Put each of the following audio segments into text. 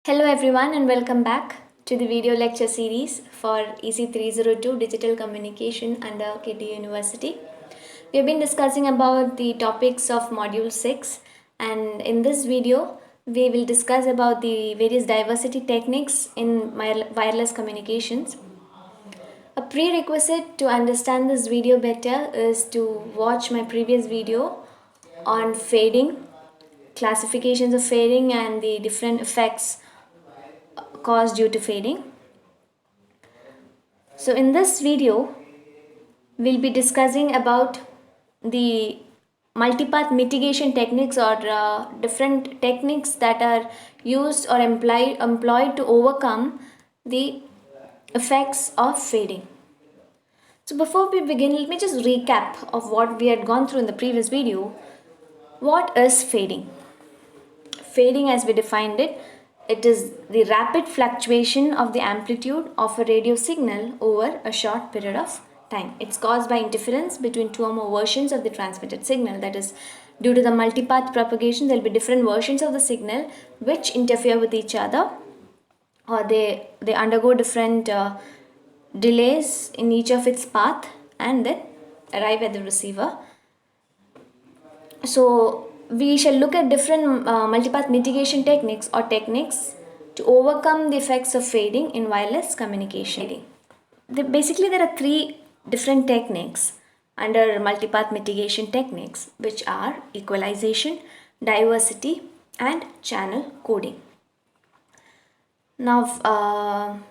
Hello everyone and welcome back to the video lecture series for EC302 Digital Communication under KT University. We have been discussing about the topics of module 6, and in this video we will discuss about the various diversity techniques in wireless communications. A prerequisite to understand this video better is to watch my previous video on fading, classifications of fading and the different effects caused due to fading. So in this video, we'll be discussing about the multipath mitigation techniques or different techniques that are used or employed to overcome the effects of fading. So before we begin, let me just recap of what we had gone through in the previous video. What is fading? Fading, as we defined it, it is the rapid fluctuation of the amplitude of a radio signal over a short period of time. It's caused by interference between two or more versions of the transmitted signal. That is, due to the multipath propagation, there will be different versions of the signal which interfere with each other, or they undergo different delays in each of its path and then arrive at the receiver. So we shall look at different multipath mitigation techniques or techniques to overcome the effects of fading in wireless communication. Basically, there are three different techniques under multipath mitigation techniques, which are equalization, diversity, and channel coding. Now,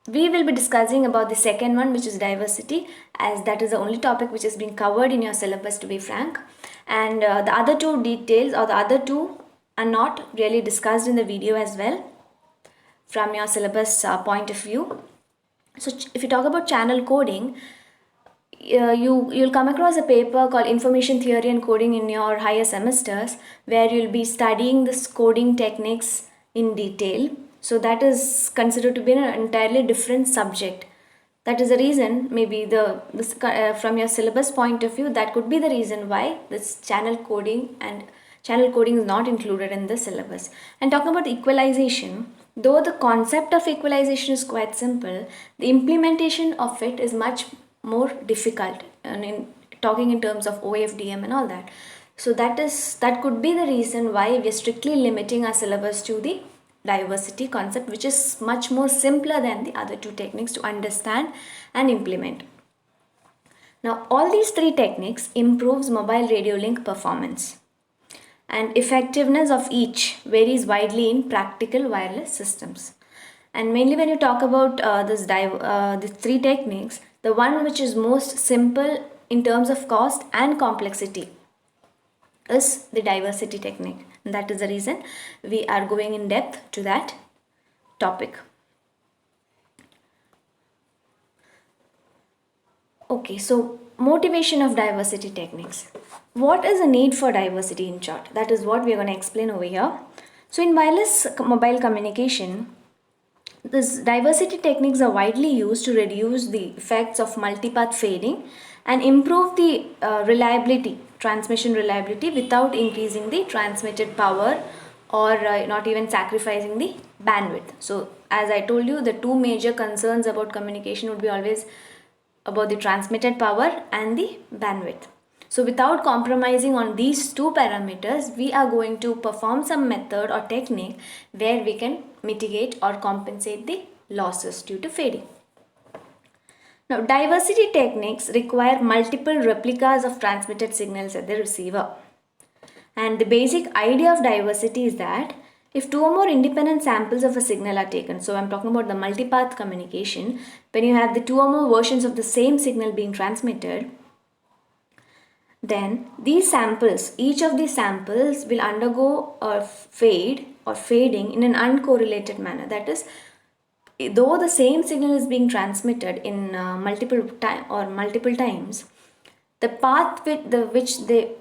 we will be discussing about the second one, which is diversity, as that is the only topic which is being covered in your syllabus, to be frank. And the other two details or the other two are not really discussed in the video as well from your syllabus point of view. So if you talk about channel coding, you'll come across a paper called Information Theory and Coding in your higher semesters, where you'll be studying this coding techniques in detail. So that is considered to be an entirely different subject. That is the reason, maybe from your syllabus point of view, that could be the reason why this channel coding is not included in the syllabus. And talking about equalization, though the concept of equalization is quite simple, the implementation of it is much more difficult, and in talking in terms of OFDM and all that. So that could be the reason why we are strictly limiting our syllabus to the diversity concept, which is much more simpler than the other two techniques to understand and implement. Now, all these three techniques improves mobile radio link performance, and effectiveness of each varies widely in practical wireless systems. And mainly when you talk about these three techniques, the one which is most simple in terms of cost and complexity is the diversity technique. And that is the reason we are going in depth to that topic. Okay, so motivation of diversity techniques. What is the need for diversity in short? That is what we are going to explain over here. So in wireless mobile communication, these diversity techniques are widely used to reduce the effects of multipath fading and improve the transmission reliability, without increasing the transmitted power or not even sacrificing the bandwidth. So as I told you, the two major concerns about communication would be always about the transmitted power and the bandwidth. So without compromising on these two parameters, we are going to perform some method or technique where we can mitigate or compensate the losses due to fading. Now, diversity techniques require multiple replicas of transmitted signals at the receiver. And the basic idea of diversity is that if two or more independent samples of a signal are taken, so I'm talking about the multipath communication, when you have the two or more versions of the same signal being transmitted, then these samples, each of these samples will undergo a fade or fading in an uncorrelated manner. That is, though the same signal is being transmitted in multiple times, the path through which they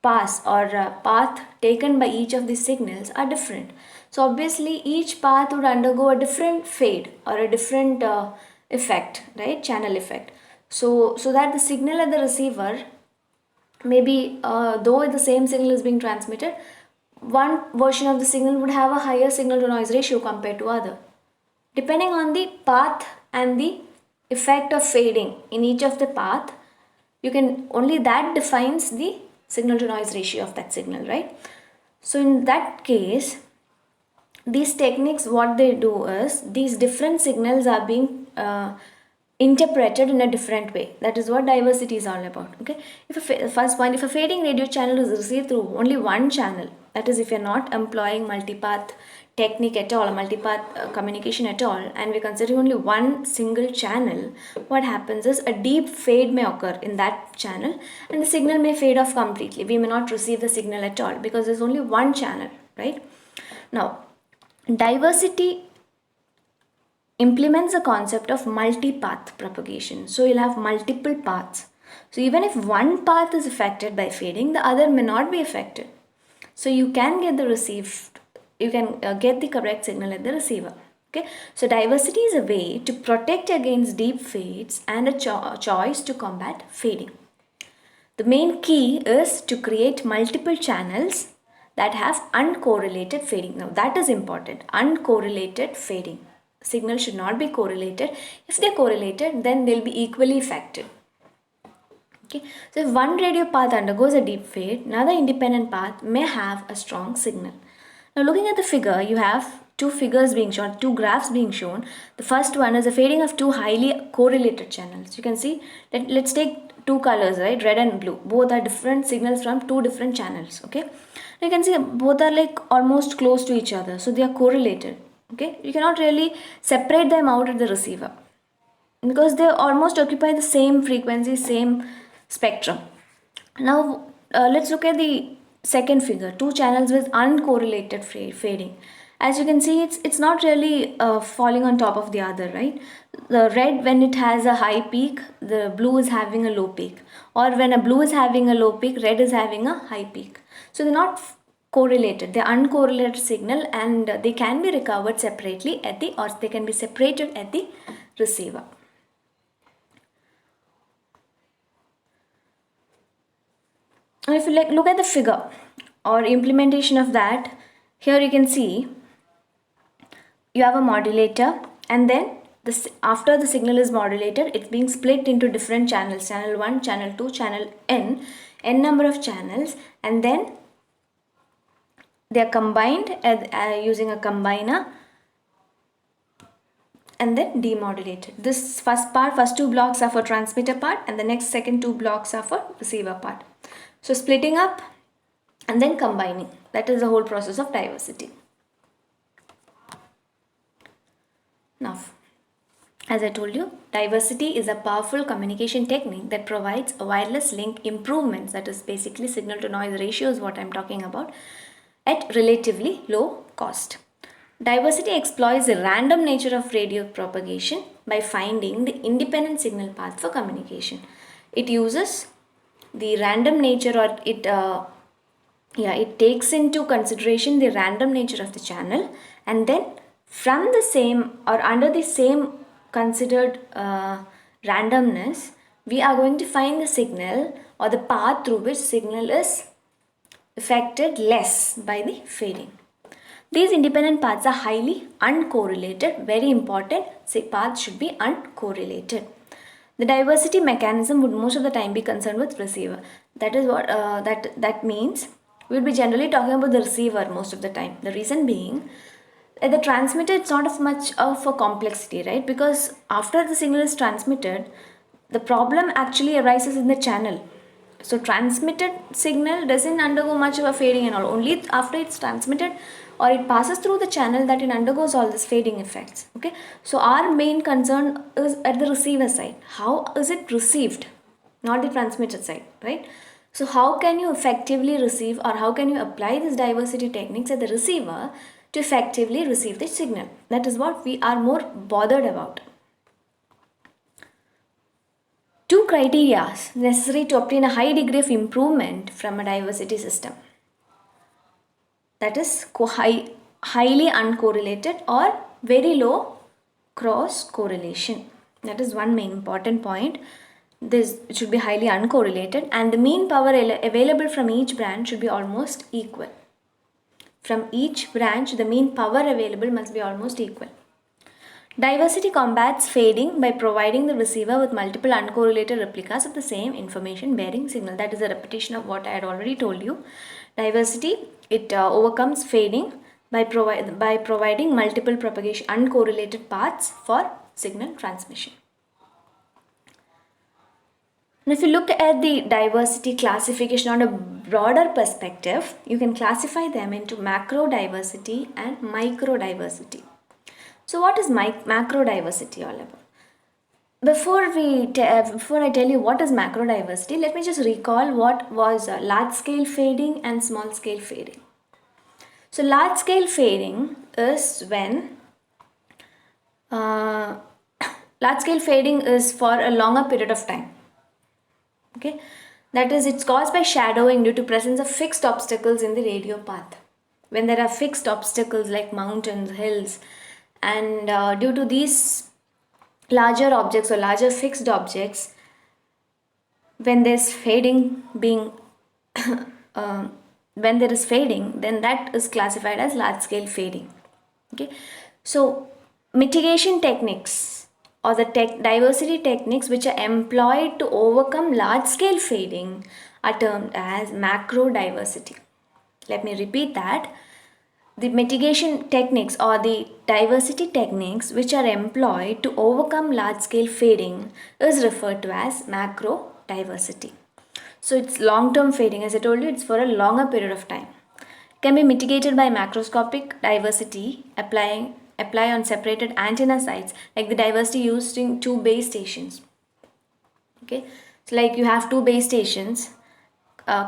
pass, or path taken by each of these signals, are different. So obviously each path would undergo a different fade or a different effect, right? Channel effect. So that the signal at the receiver, maybe though the same signal is being transmitted, one version of the signal would have a higher signal to noise ratio compared to other. Depending on the path and the effect of fading in each of the path, you can only that defines the signal to noise ratio of that signal, right? So in that case, these techniques, what they do is these different signals are being interpreted in a different way. That is what diversity is all about. Okay, first point, if a fading radio channel is received through only one channel, that is if you're not employing multipath technique at all, multipath communication at all, and we're considering only one single channel, what happens is a deep fade may occur in that channel and the signal may fade off completely. We may not receive the signal at all because there's only one channel, right? Now, diversity implements the concept of multi-path propagation. So you'll have multiple paths. So even if one path is affected by fading, the other may not be affected. So you can get the correct signal at the receiver. Okay. So diversity is a way to protect against deep fades and a choice to combat fading. The main key is to create multiple channels that have uncorrelated fading. Now that is important. Uncorrelated fading. Signal should not be correlated. If they're correlated, then they'll be equally affected. Okay. So if one radio path undergoes a deep fade, another independent path may have a strong signal. Now looking at the figure, you have two figures being shown, two graphs being shown. The first one is the fading of two highly correlated channels. You can see that let's take two colors, right? Red and blue. Both are different signals from two different channels. Okay. You can see both are like almost close to each other. So they are correlated. Okay. You cannot really separate them out at the receiver because they almost occupy the same frequency, same spectrum. Now let's look at the second figure, two channels with uncorrelated fading. As you can see, it's not really falling on top of the other, right? The red, when it has a high peak, the blue is having a low peak, or when a blue is having a low peak, red is having a high peak. So they're not correlated, they're uncorrelated signal, and they can be recovered separately or they can be separated at the receiver. And if you look at the figure or implementation of that, here you can see you have a modulator, and then after the signal is modulated, it's being split into different channels, channel 1, channel 2, channel n number of channels, and then they are combined using a combiner and then demodulated. This first two blocks are for transmitter part, and the second two blocks are for receiver part. So splitting up and then combining, that is the whole process of diversity. Now, as I told you, diversity is a powerful communication technique that provides a wireless link improvements, that is basically signal to noise ratio is what I'm talking about, at relatively low cost. Diversity exploits the random nature of radio propagation by finding the independent signal path for communication. It uses the random nature, or it takes into consideration the random nature of the channel, and then from the same or under the same considered randomness, we are going to find the signal or the path through which signal is affected less by the fading. These independent paths are highly uncorrelated. Very important, paths should be uncorrelated. The diversity mechanism would most of the time be concerned with receiver. That is what that means. We will be generally talking about the receiver most of the time. The reason being, at the transmitter, it's not of much of a complexity, right? Because after the signal is transmitted, the problem actually arises in the channel. So transmitted signal doesn't undergo much of a fading and all. Only after it's transmitted or it passes through the channel that it undergoes all this fading effects. Okay. So our main concern is at the receiver side. How is it received? Not the transmitter side, right? So how can you effectively receive, or how can you apply this diversity techniques at the receiver to effectively receive the signal? That is what we are more bothered about. Two criteria necessary to obtain a high degree of improvement from a diversity system. That is highly uncorrelated or very low cross correlation. That is one main important point. This should be highly uncorrelated, and the mean power available from each band should be almost equal. from each branch, the mean power available must be almost equal. Diversity combats fading by providing the receiver with multiple uncorrelated replicas of the same information bearing signal. That is a repetition of what I had already told you. Diversity, it overcomes fading by providing multiple propagation uncorrelated paths for signal transmission. Now, if you look at the diversity classification on a broader perspective, you can classify them into macro diversity and micro diversity. So, what is macro diversity all about? Before I tell you what is macro diversity, let me just recall what was large scale fading and small scale fading. So, large scale fading is when large scale fading is for a longer period of time. Okay, that is, it's caused by shadowing due to presence of fixed obstacles in the radio path. When there are fixed obstacles like mountains, hills, and due to these larger objects or larger fixed objects, when there's fading being when there is fading, then that is classified as large scale fading. Okay, so mitigation techniques or the diversity techniques which are employed to overcome large scale fading are termed as macro diversity. Let me repeat that. The mitigation techniques or the diversity techniques which are employed to overcome large scale fading is referred to as macro diversity. So it's long term fading, as I told you, it's for a longer period of time. It can be mitigated by macroscopic diversity apply on separated antenna sites, like the diversity used in two base stations. Okay, so like you have two base stations.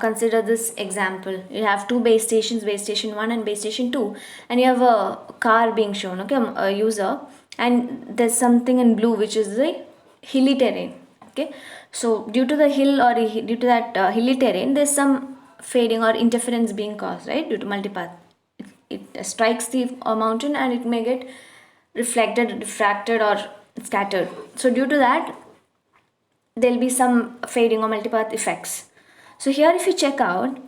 Consider this example. You have two base stations, base station 1 and base station 2, and you have a car being shown, okay, a user, and there's something in blue which is the hilly terrain. Okay, so due to the hill or due to that hilly terrain, there's some fading or interference being caused, right, due to multipath. It strikes the mountain and it may get reflected, diffracted, or scattered. So due to that, there'll be some fading or multipath effects. So here if you check out,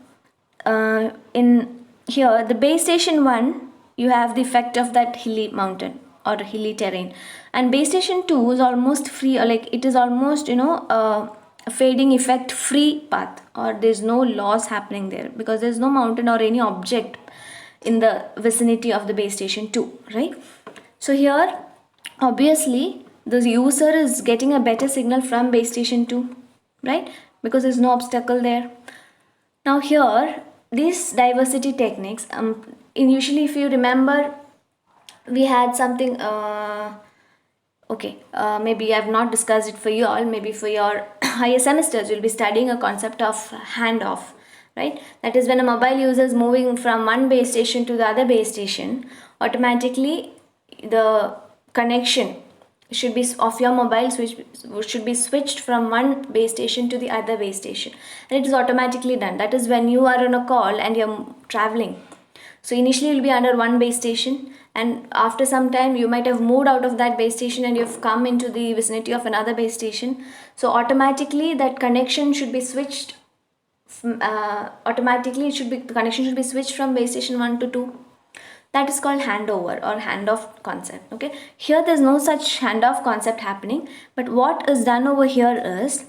in here the base station 1, you have the effect of that hilly mountain or hilly terrain, and base station 2 is almost free, or like it is almost a fading effect free path, or there's no loss happening there because there's no mountain or any object in the vicinity of the base station 2, right? So here obviously the user is getting a better signal from base station 2, right, because there's no obstacle there. Now here these diversity techniques, usually if you remember, we had something maybe I've not discussed it for you all. Maybe for your higher semesters you'll be studying a concept of handoff, right? That is, when a mobile user is moving from one base station to the other base station, automatically the connection should be of your mobile switch should be switched from one base station to the other base station, and it is automatically done. That is when you are on a call and you're traveling. So initially you'll be under one base station, and after some time you might have moved out of that base station and you've come into the vicinity of another base station. So automatically that connection should be switched. The connection should be switched from base station 1 to 2. That is called handover or handoff concept. Okay, here there's no such handoff concept happening, but what is done over here is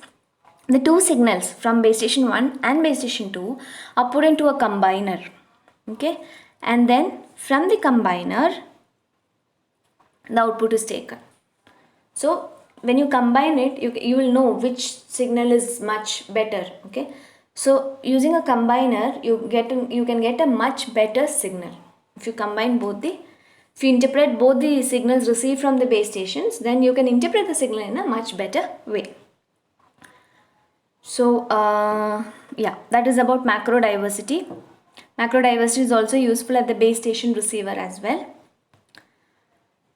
the two signals from base station 1 and base station 2 are put into a combiner. Okay, and then from the combiner the output is taken. So when you combine it, you will know which signal is much better. Okay, so using a combiner you can get a much better signal. If you combine if you interpret both the signals received from the base stations, then you can interpret the signal in a much better way. So that is about macro diversity. Macro diversity is also useful at the base station receiver as well.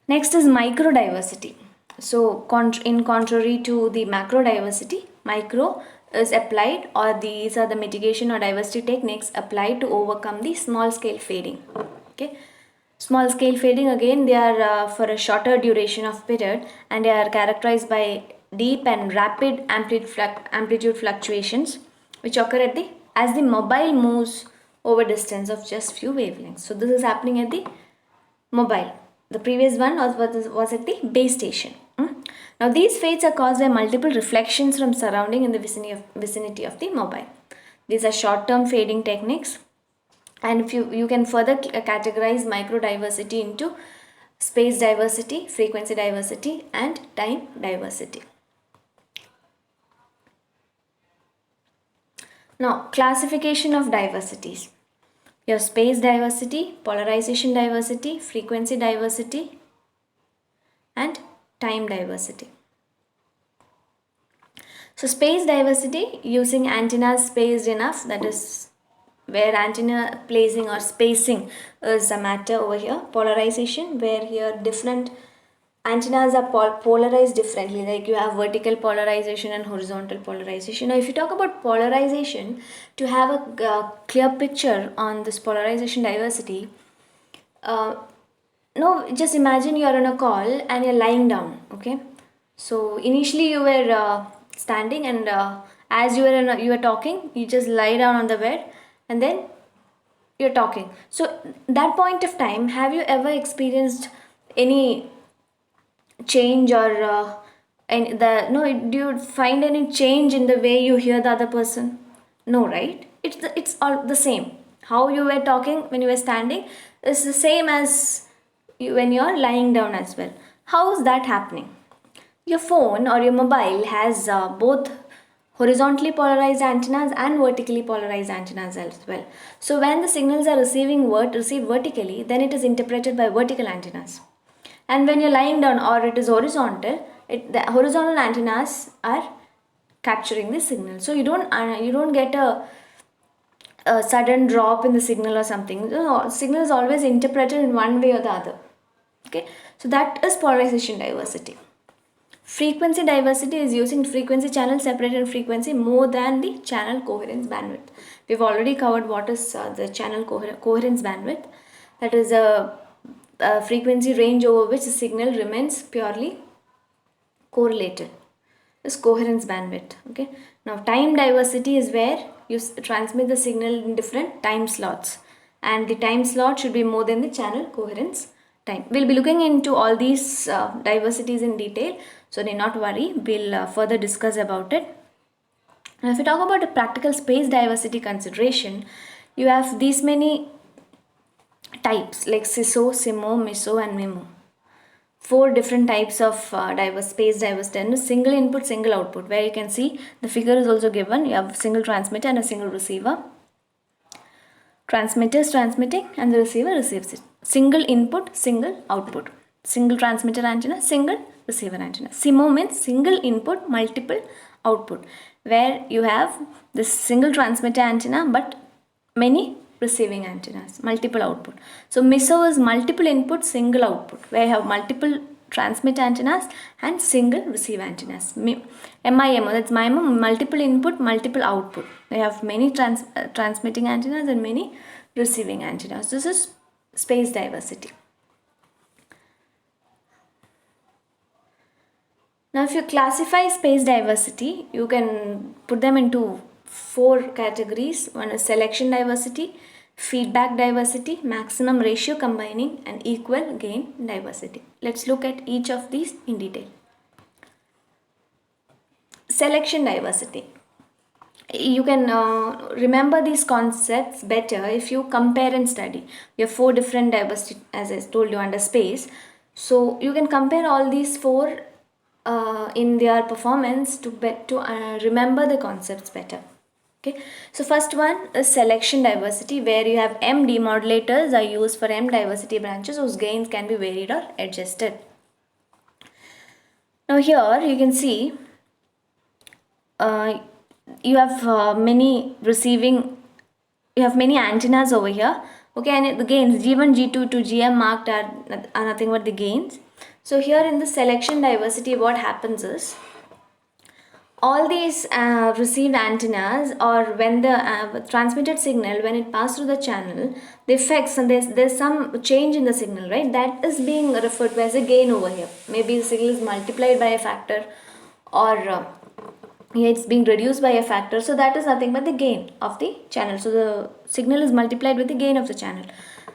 Next is micro diversity. So in contrary to the macro diversity, micro is applied, or these are the mitigation or diversity techniques applied to overcome the small scale fading. Okay, small scale fading, again they are for a shorter duration of period, and they are characterized by deep and rapid amplitude fluctuations which occur as the mobile moves over distance of just few wavelengths. So this is happening at the mobile. The previous one was at the base station. Now these fades are caused by multiple reflections from surrounding in the vicinity of the mobile. These are short-term fading techniques, and if you can further categorize microdiversity into space diversity, frequency diversity, and time diversity. Now, classification of diversities. Your space diversity, polarization diversity, frequency diversity, and time diversity. So space diversity, using antennas spaced enough, that is where antenna placing or spacing is a matter over here. Polarization, where here different antennas are polarized differently, like you have vertical polarization and horizontal polarization. Now if you talk about polarization, to have a clear picture on this polarization diversity, no, just imagine you are on a call and you're lying down. Okay, so initially you were standing, and as you were talking, you just lie down on the bed and then you're talking. So that point of time, have you ever experienced any change, or do you find any change in the way you hear the other person? No, right? It's all the same. How you were talking when you were standing is the same as when you're lying down as well. How is that happening? Your phone or your mobile has both horizontally polarized antennas and vertically polarized antennas as well. So when the signals are received vertically, then it is interpreted by vertical antennas. And when you're lying down or it is horizontal, the horizontal antennas are capturing the signal. So you don't get a sudden drop in the signal or something. The signal is always interpreted in one way or the other. Okay, so that is polarization diversity. Frequency diversity is using frequency channels separated in frequency more than the channel coherence bandwidth. We've already covered what is the channel coherence bandwidth. That is a frequency range over which the signal remains purely correlated. This coherence bandwidth. Okay. Now time diversity is where you transmit the signal in different time slots, and the time slot should be more than the channel coherence time. We'll be looking into all these diversities in detail, so need not worry. We'll further discuss about it. Now if you talk about a practical space diversity consideration, you have these many types like CISO, SIMO, MISO, and MIMO. 4 different types of space diversity, and a single input, single output, where you can see the figure is also given. You have a single transmitter and a single receiver. Transmitter is transmitting and the receiver receives it. Single input, single output. Single transmitter antenna, single receiver antenna. SIMO means single input, multiple output, where you have this single transmitter antenna but many receiving antennas, multiple output. So MISO is multiple input, single output, where you have multiple transmit antennas and single receive antennas. MIMO, that's MIMO, multiple input, multiple output. They have many transmitting antennas and many receiving antennas. This is space diversity. Now if you classify space diversity, you can put them into 4 categories. One is selection diversity, feedback diversity, maximum ratio combining, and equal gain diversity. Let's look at each of these in detail. Selection diversity. You can remember these concepts better if you compare and study. You have 4 different diversity, as I told you, under space. So you can compare all these 4 in their performance to remember the concepts better. Okay, so first one is selection diversity, where you have M demodulators are used for M diversity branches whose gains can be varied or adjusted. Now here you can see you have many antennas over here. Okay, and the gains G1, G2 to GM marked are nothing but the gains. So here in the selection diversity, what happens is, all these received antennas, or when the transmitted signal, when it passes through the channel, the effects, and there's some change in the signal, right? That is being referred to as a gain over here. Maybe the signal is multiplied by a factor, or here it's being reduced by a factor, so that is nothing but the gain of the channel. So the signal is multiplied with the gain of the channel,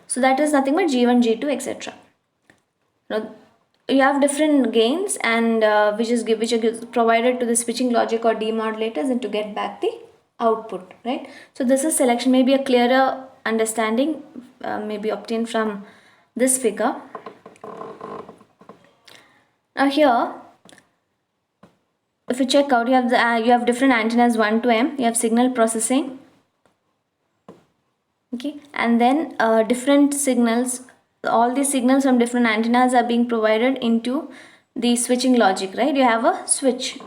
so that is nothing but G1, G2, etc. Now you have different gains, and which are provided to the switching logic or demodulators, and to get back the output, right? So this is selection. Maybe a clearer understanding may be obtained from this figure. Now here, if you check out, you have different antennas 1 to M. You have signal processing, okay, and then different signals. All these signals from different antennas are being provided into the switching logic, right? You have a switch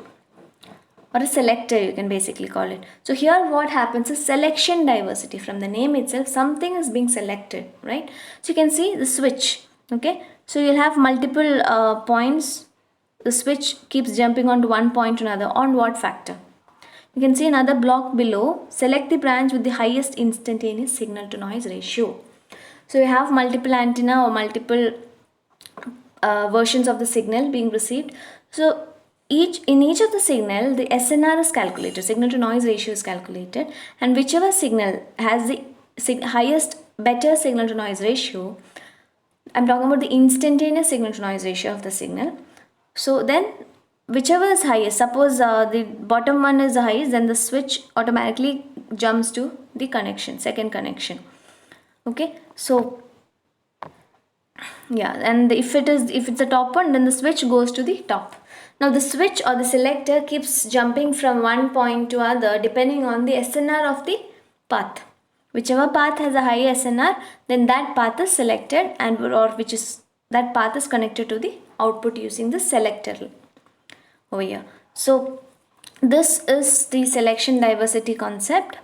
or a selector, you can basically call it. So here what happens is selection diversity. From the name itself, something is being selected, right? So you can see the switch, okay? So you'll have multiple points. The switch keeps jumping onto one point to another. On what factor? You can see another block below. Select the branch with the highest instantaneous signal to noise ratio. So you have multiple antenna or multiple versions of the signal being received. So in each of the signal, the SNR is calculated, signal to noise ratio is calculated, and whichever signal has the highest better signal to noise ratio, I'm talking about the instantaneous signal to noise ratio of the signal. So then whichever is highest, suppose the bottom one is the highest, then the switch automatically jumps to the connection, second connection, okay? So yeah, and if it's the top one, then the switch goes to the top. Now the switch or the selector keeps jumping from one point to other depending on the SNR of the path. Whichever path has a high SNR, then that path is selected, and that path is connected to the output using the selector over here. So this is the selection diversity concept.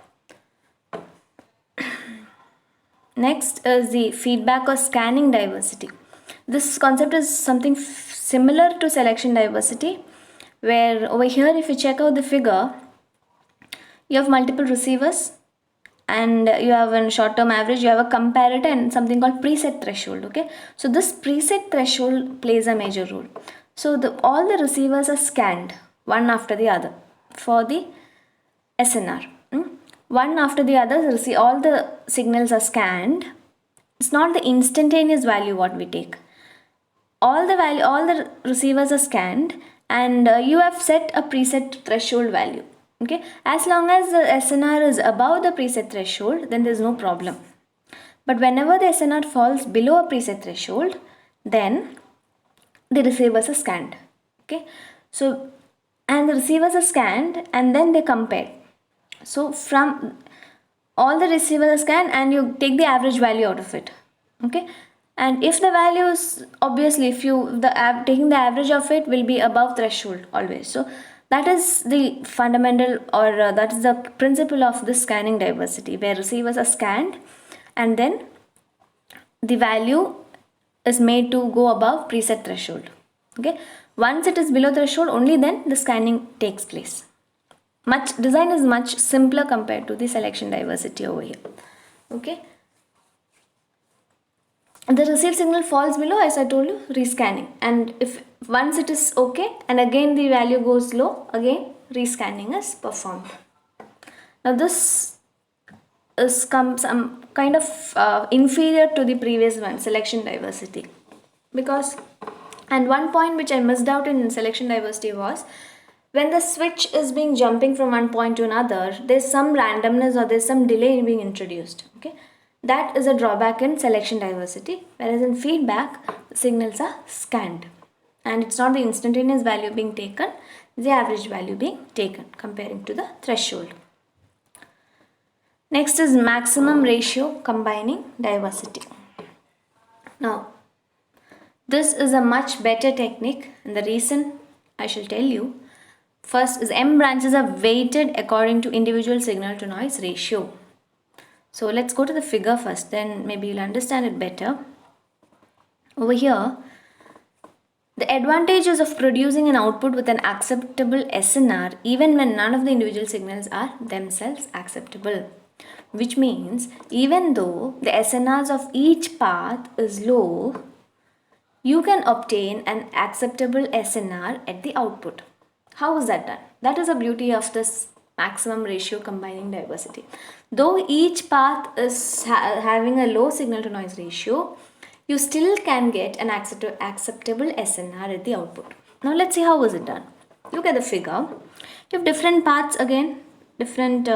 Next is the feedback or scanning diversity. This concept is something similar to selection diversity, where over here, if you check out the figure, you have multiple receivers, and you have a short-term average, you have a comparator, and something called preset threshold, okay? So this preset threshold plays a major role. So all the receivers are scanned one after the other for the SNR. One after the other, all the signals are scanned. It's not the instantaneous value what we take. All the receivers are scanned, and you have set a preset threshold value, okay? As long as the SNR is above the preset threshold, then there's no problem. But whenever the SNR falls below a preset threshold, then the receivers are scanned, okay? So, and the receivers are scanned, and then they compare. So from all the receivers are scanned, and you take the average value out of it, okay? And if the value is, obviously, taking the average of it will be above threshold always. So that is the fundamental, or that is the principle of the scanning diversity, where receivers are scanned, and then the value is made to go above preset threshold, okay? Once it is below threshold, only then the scanning takes place. Design is much simpler compared to the selection diversity over here, okay? The received signal falls below, as I told you, rescanning, and if once it is okay and again the value goes low, again rescanning is performed. Now this is some kind of inferior to the previous one, selection diversity, because, and one point which I missed out in selection diversity was, when the switch is being jumping from one point to another, there's some randomness or there's some delay being introduced, okay? That is a drawback in selection diversity, whereas in feedback, the signals are scanned, and it's not the instantaneous value being taken, the average value being taken comparing to the threshold. Next is maximum ratio combining diversity. Now this is a much better technique, and the reason I shall tell you. First is M branches are weighted according to individual signal to noise ratio. So let's go to the figure first, then maybe you'll understand it better. Over here, the advantages of producing an output with an acceptable SNR even when none of the individual signals are themselves acceptable. Which means even though the SNRs of each path is low, you can obtain an acceptable SNR at the output. How is that done? That is the beauty of this maximum ratio combining diversity. Though each path is having a low signal to noise ratio, you still can get an acceptable SNR at the output. Now let's see how is it done. Look at the figure. You have different paths again, different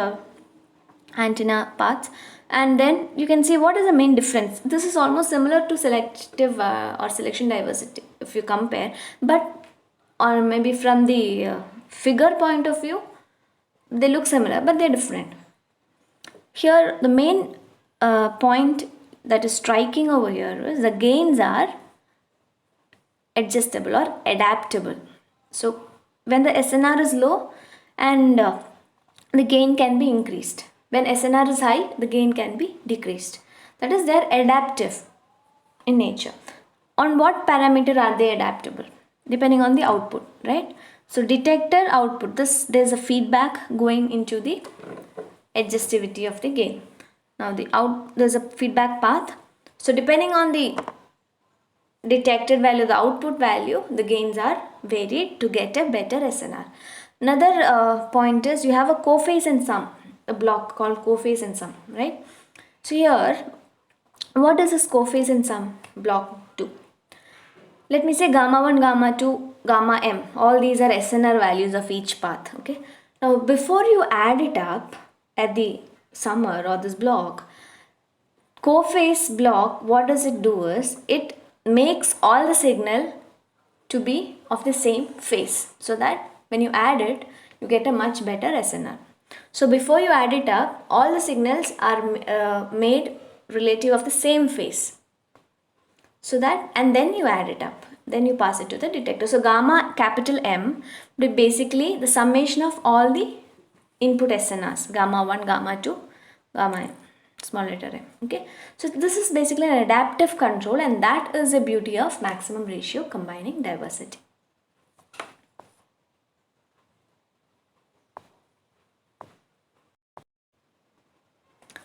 antenna paths, and then you can see what is the main difference. This is almost similar to selective or selection diversity if you compare, but or maybe from the figure point of view they look similar but they're different. Here the main point that is striking over here is the gains are adjustable or adaptable. So when the SNR is low and the gain can be increased. When SNR is high, the gain can be decreased. That is, they are adaptive in nature. On what parameter are they adaptable? Depending on the output, right? So detector output, there's a feedback going into the adjustivity of the gain. Now there's a feedback path. So depending on the detected value, the output value, the gains are varied to get a better SNR. Another point is you have a cophase and sum, a block called cophase and sum, right? So here, what does this cophase and sum block do? Let me say gamma 1, gamma 2, gamma m. All these are SNR values of each path, okay? Now before you add it up at the summer or this block, cophase block, what does it do is, it makes all the signal to be of the same phase so that when you add it, you get a much better SNR. So before you add it up, all the signals are made relative of the same phase. So that, and then you add it up, then you pass it to the detector. So gamma capital M would be basically the summation of all the input SNRs, gamma 1, gamma 2, gamma m, small letter m. Okay, so this is basically an adaptive control, and that is the beauty of maximum ratio combining diversity.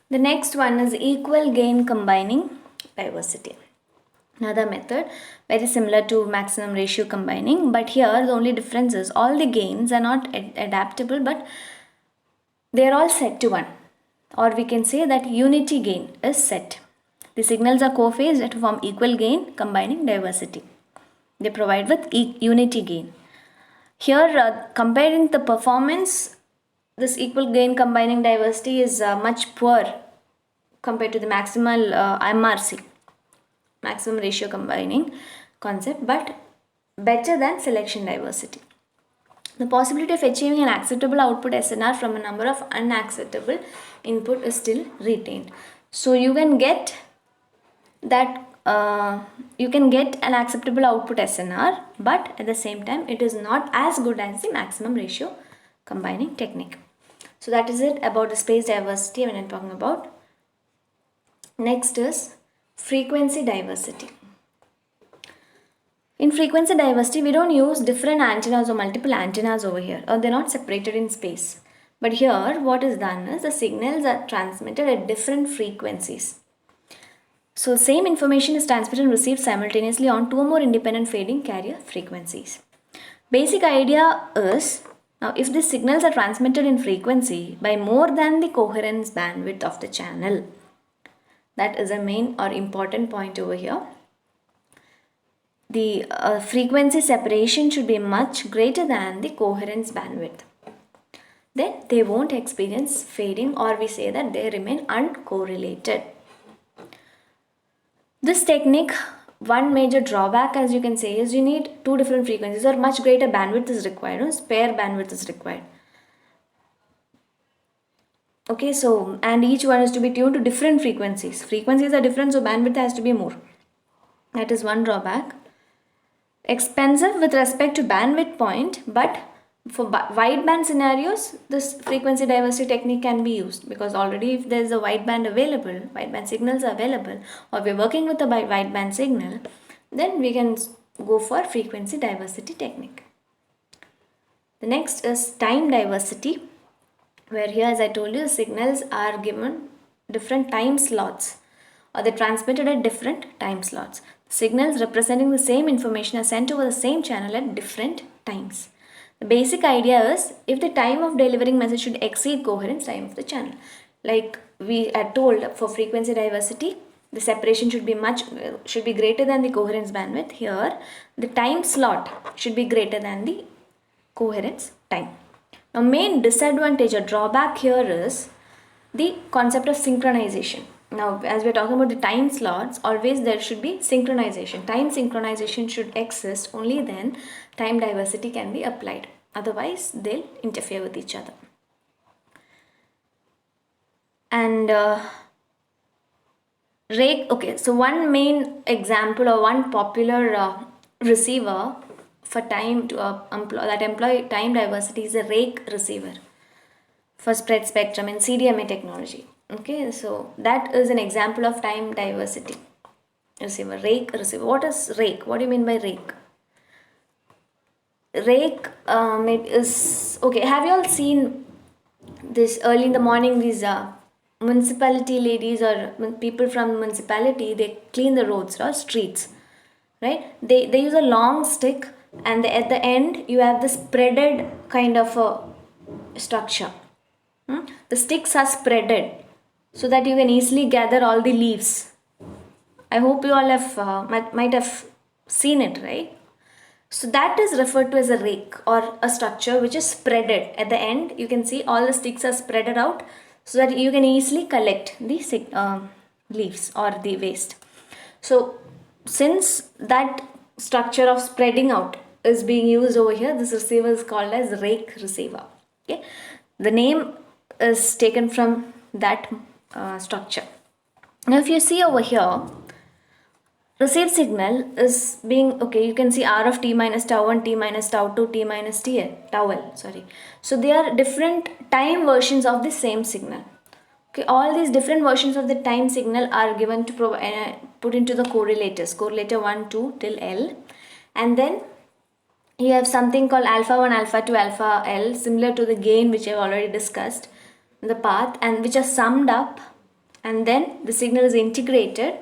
The next one is equal gain combining diversity. Another method very similar to maximum ratio combining, but here the only difference is all the gains are not adaptable, but they are all set to 1, or we can say that unity gain is set. The signals are co-phased to form equal gain combining diversity. They provide with unity gain. Here comparing the performance, this equal gain combining diversity is much poor compared to the maximal MRC, maximum ratio combining concept, but better than selection diversity. The possibility of achieving an acceptable output SNR from a number of unacceptable input is still retained. So you can get that you can get an acceptable output SNR, but at the same time it is not as good as the maximum ratio combining technique. So that is it about the space diversity when I'm talking about. Next is frequency diversity. In frequency diversity, we don't use different antennas or multiple antennas over here, or they're not separated in space. But here what is done is the signals are transmitted at different frequencies. So same information is transmitted and received simultaneously on 2 or more independent fading carrier frequencies. Basic idea is, now if the signals are transmitted in frequency by more than the coherence bandwidth of the channel, that is a main or important point over here. The frequency separation should be much greater than the coherence bandwidth. Then they won't experience fading, or we say that they remain uncorrelated. This technique, one major drawback as you can say is you need 2 different frequencies, or much greater bandwidth is required, or spare bandwidth is required. Okay, so and each one is to be tuned to different frequencies. Frequencies are different, so bandwidth has to be more. That is one drawback. Expensive with respect to bandwidth point, but for wideband scenarios, this frequency diversity technique can be used, because already if there is a wideband available, wideband signals are available, or we are working with a wideband signal, then we can go for frequency diversity technique. The next is time diversity, where here as I told you, the signals are given different time slots, or they transmitted at different time slots. Signals representing the same information are sent over the same channel at different times. The basic idea is if the time of delivering message should exceed coherence time of the channel. Like we are told for frequency diversity, the separation should be greater than the coherence bandwidth. Here, the time slot should be greater than the coherence time. Now, main disadvantage or drawback here is the concept of synchronization. Now, as we are talking about the time slots, always there should be synchronization. Time synchronization should exist, only then time diversity can be applied. Otherwise, they'll interfere with each other. And rake, okay, so one main example or one popular receiver for time to employ time diversity is a rake receiver for spread spectrum in CDMA technology. Okay, so that is an example of time diversity receiver. Rake receiver. What is rake? What do you mean by rake? Rake it is okay. Have you all seen this early in the morning? These municipality ladies or people from municipality, they clean the roads or streets, right? They use a long stick, and at the end you have this spreaded kind of a structure. The sticks are spreaded so that you can easily gather all the leaves. I hope you all have might have seen it, right? So that is referred to as a rake or a structure which is spreaded. At the end, you can see all the sticks are spreaded out so that you can easily collect the leaves or the waste. So since that structure of spreading out is being used over here, this receiver is called as rake receiver. Okay, the name is taken from that structure. Now if you see over here, received signal is being, okay, you can see r of t minus tau 1, t minus tau 2, t minus tau l, sorry. So they are different time versions of the same signal. Okay, all these different versions of the time signal are given to put into the correlators, correlator 1, 2 till L, and then you have something called alpha 1, alpha 2, alpha L, similar to the gain which I have already discussed in the path, and which are summed up, and then the signal is integrated,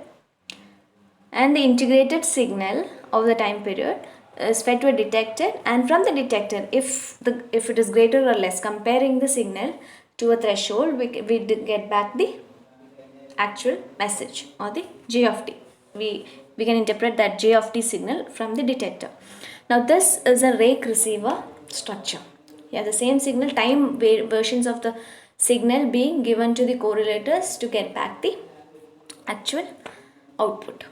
and the integrated signal of the time period is fed to a detector, and from the detector, if it is greater or less, comparing the signal to a threshold, we get back the actual message or the J of t. We can interpret that J of t signal from the detector. Now this is a rake receiver structure. Yeah, the same signal, time versions of the signal being given to the correlators to get back the actual output.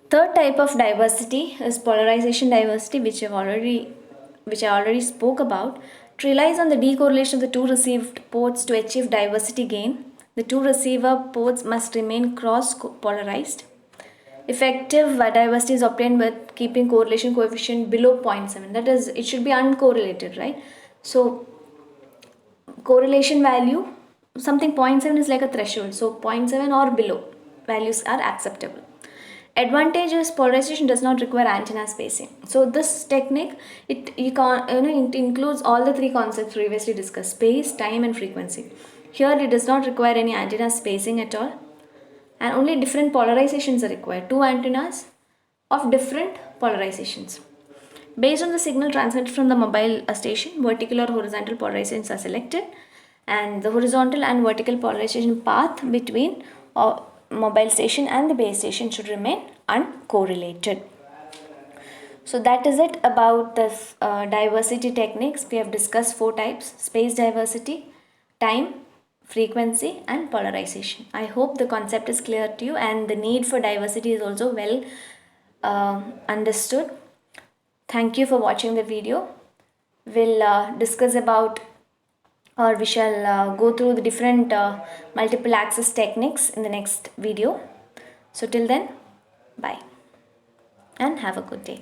Third type of diversity is polarization diversity, which I already spoke about. It relies on the decorrelation of the two received ports to achieve diversity gain. The two receiver ports must remain cross-polarized. Effective diversity is obtained by keeping correlation coefficient below 0.7. That is, it should be uncorrelated, right? So correlation value, something 0.7 is like a threshold. So 0.7 or below values are acceptable. Advantage is polarization does not require antenna spacing. So this technique, it includes all the three concepts previously discussed: space, time, and frequency. Here it does not require any antenna spacing at all, and only different polarizations are required. Two antennas of different polarizations. Based on the signal transmitted from the mobile station, vertical or horizontal polarizations are selected, and the horizontal and vertical polarization path between mobile station and the base station should remain uncorrelated. So that is it about the diversity techniques. We have discussed 4 types: space diversity, time, frequency, and polarization. I hope the concept is clear to you, and the need for diversity is also well understood. Thank you for watching the video. We'll discuss about, or we shall go through the different multiple access techniques in the next video. So till then, bye and have a good day.